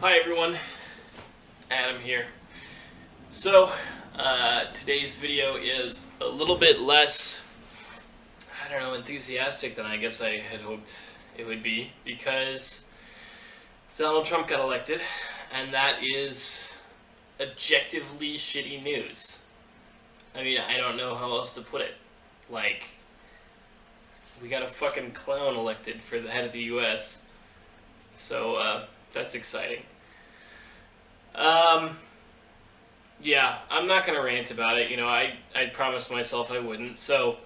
Hi everyone, Adam here. So, today's video is a little bit less, enthusiastic than I guess I had hoped it would be because Donald Trump got elected, and that is objectively shitty news. I mean, I don't know how else to put it. Like, we got a fucking clown elected for the head of the US, so, that's exciting. Yeah, I'm not gonna rant about it. I promised myself I wouldn't. So,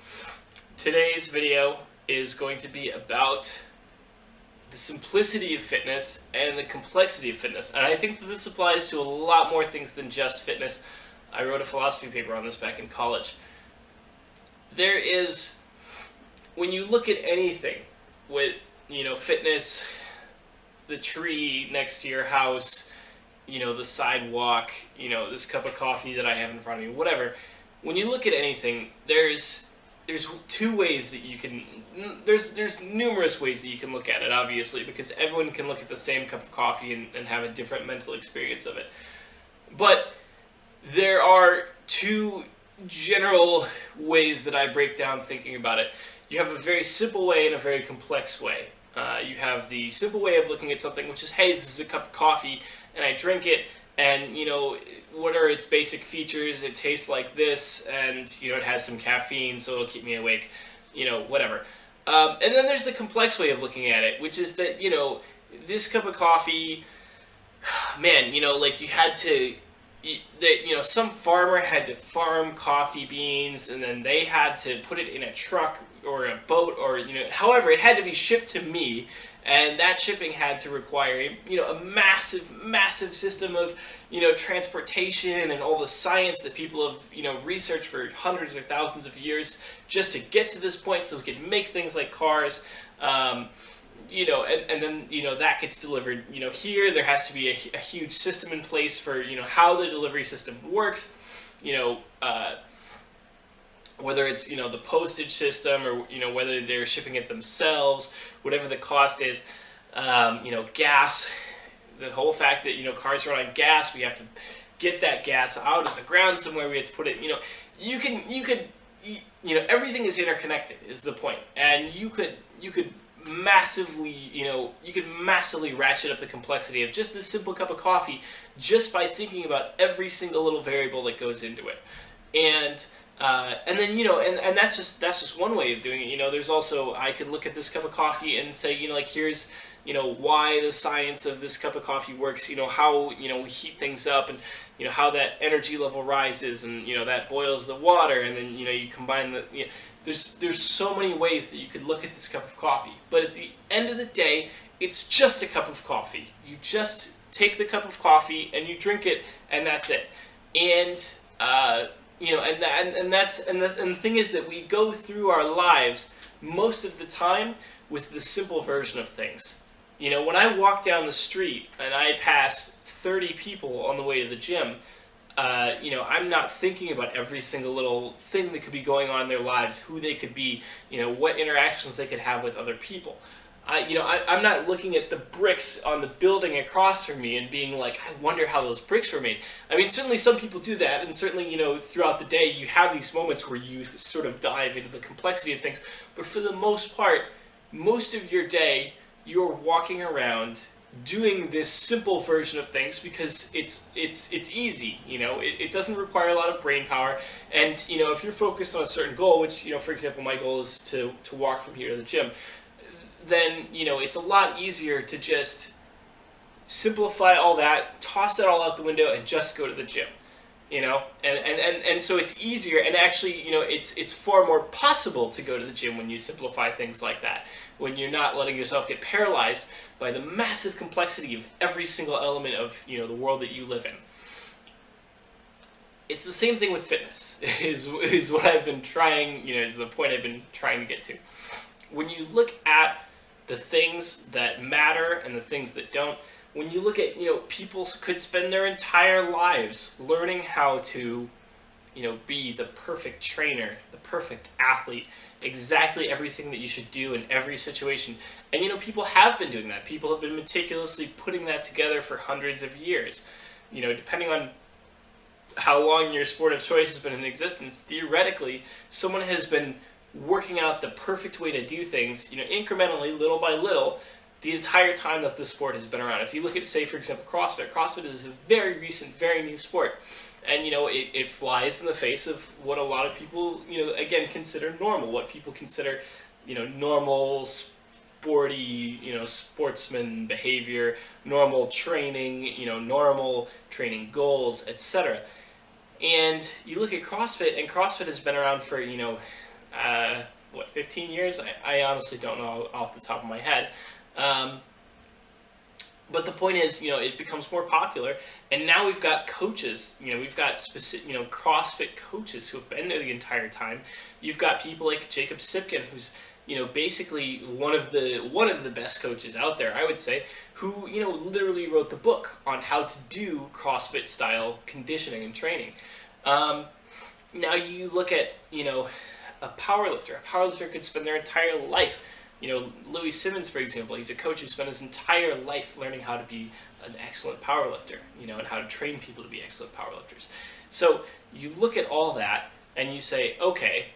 today's video is going to be about the simplicity of fitness and the complexity of fitness. And I think that this applies to a lot more things than just fitness. I wrote a philosophy paper on this back in college. There is, when you look at anything with, fitness, the tree next to your house, the sidewalk, this cup of coffee that I have in front of me, whatever. When you look at anything, there's two ways that you can. There's numerous ways that you can look at it, obviously, because everyone can look at the same cup of coffee and have a different mental experience of it. But there are two general ways that I break down thinking about it. You have a very simple way and a very complex way. You have the simple way of looking at something, which is, hey, this is a cup of coffee, and I drink it, and, what are its basic features? It tastes like this, and, it has some caffeine, so it'll keep me awake, whatever. And then there's the complex way of looking at it, which is that, this cup of coffee, man, like you had to, some farmer had to farm coffee beans, and then they had to put it in a truck or a boat, or however, it had to be shipped to me, and that shipping had to require a massive system of transportation and all the science that people have researched for hundreds or thousands of years just to get to this point, so we could make things like cars. And then that gets delivered. Here there has to be a huge system in place for how the delivery system works. Whether it's the postage system, or whether they're shipping it themselves, whatever the cost is. Gas. The whole fact that cars run on gas, we have to get that gas out of the ground somewhere. We have to put it. You could everything is interconnected is the point, and you could massively ratchet up the complexity of just this simple cup of coffee just by thinking about every single little variable that goes into it. And then and that's just one way of doing it. There's also, I could look at this cup of coffee and say, here's why the science of this cup of coffee works, how we heat things up, and how that energy level rises, and that boils the water, and then you combine the there's so many ways that you could look at this cup of coffee. But at the end of the day, it's just a cup of coffee. You just take the cup of coffee and you drink it, and that's it. And the thing is that we go through our lives most of the time with the simple version of things. When I walk down the street and I pass 30 people on the way to the gym, I'm not thinking about every single little thing that could be going on in their lives, who they could be, what interactions they could have with other people. I'm not looking at the bricks on the building across from me and being like, I wonder how those bricks were made. I mean, certainly some people do that, and certainly, throughout the day you have these moments where you sort of dive into the complexity of things. But for the most part, most of your day, you're walking around doing this simple version of things because it's easy. It doesn't require a lot of brain power, and if you're focused on a certain goal, which for example my goal is to walk from here to the gym, then it's a lot easier to just simplify all that, toss that all out the window, and just go to the gym. And so it's easier, and actually it's far more possible to go to the gym when you simplify things like that, when you're not letting yourself get paralyzed by the massive complexity of every single element of the world that you live in. It's the same thing with fitness, is what I've been trying, is the point I've been trying to get to. When you look at the things that matter and the things that don't, when you look at, people could spend their entire lives learning how to be the perfect trainer, the perfect athlete, exactly everything that you should do in every situation. And people have been doing that. People have been meticulously putting that together for hundreds of years. Depending on how long your sport of choice has been in existence, theoretically, someone has been working out the perfect way to do things, incrementally, little by little, the entire time that the sport has been around. If you look at, say, for example, CrossFit. CrossFit is a very recent, very new sport. And, it flies in the face of what a lot of people, again, consider normal. What people consider, normal, sporty, sportsman behavior, normal training, normal training goals, etc. And you look at CrossFit, and CrossFit has been around for, 15 years? I honestly don't know off the top of my head. But the point is, it becomes more popular, and now we've got coaches. We've got specific, CrossFit coaches who have been there the entire time. You've got people like Jacob Sipkin, who's, basically one of the best coaches out there, I would say, who, literally wrote the book on how to do CrossFit style conditioning and training. Now you look at, a powerlifter. A powerlifter could spend their entire life. Louis Simmons, for example, he's a coach who spent his entire life learning how to be an excellent powerlifter, and how to train people to be excellent powerlifters. So you look at all that and you say, okay,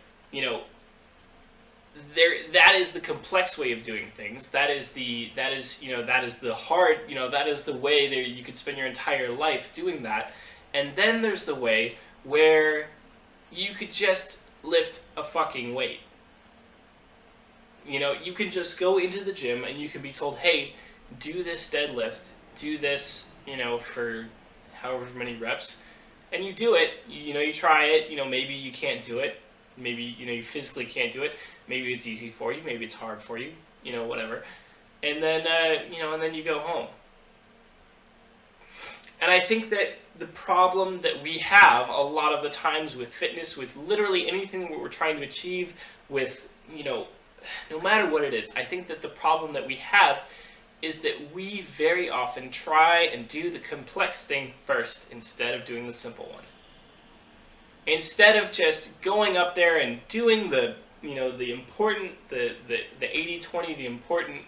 that is the complex way of doing things. That is the hard, that is the way that you could spend your entire life doing that. And then there's the way where you could just lift a fucking weight. You can just go into the gym and you can be told, hey, do this deadlift, do this, for however many reps, and you do it. You try it. Maybe you can't do it. Maybe you physically can't do it. Maybe it's easy for you. Maybe it's hard for you. Whatever. And then and then you go home. And I think that the problem that we have a lot of the times with fitness, with literally anything that we're trying to achieve, with no matter what it is, I think that the problem that we have is that we very often try and do the complex thing first instead of doing the simple one. Instead of just going up there and doing the important, the 80-20, the important,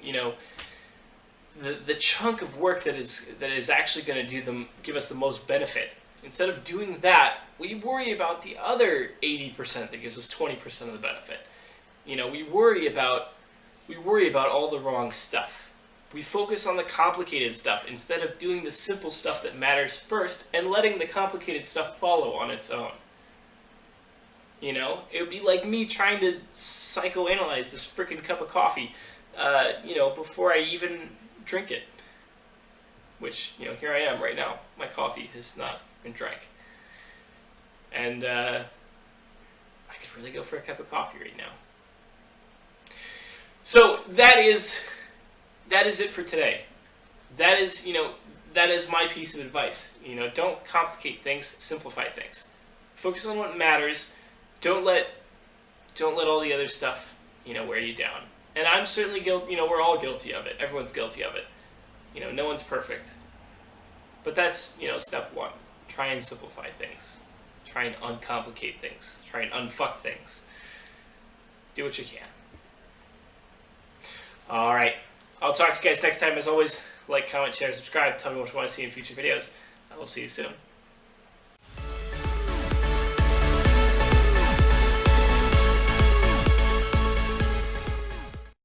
the chunk of work that is actually going to give us the most benefit. Instead of doing that, we worry about the other 80% that gives us 20% of the benefit. We worry about all the wrong stuff. We focus on the complicated stuff instead of doing the simple stuff that matters first and letting the complicated stuff follow on its own. It would be like me trying to psychoanalyze this freaking cup of coffee, before I even drink it. Which, here I am right now. My coffee has not been drank. And I could really go for a cup of coffee right now. So that is it for today. That is my piece of advice. Don't complicate things, simplify things. Focus on what matters. Don't let all the other stuff, wear you down. And I'm certainly guilty. We're all guilty of it. Everyone's guilty of it. No one's perfect. But that's, step one. Try and simplify things. Try and uncomplicate things. Try and unfuck things. Do what you can. All right. I'll talk to you guys next time. As always, like, comment, share, subscribe. Tell me what you want to see in future videos. I will see you soon.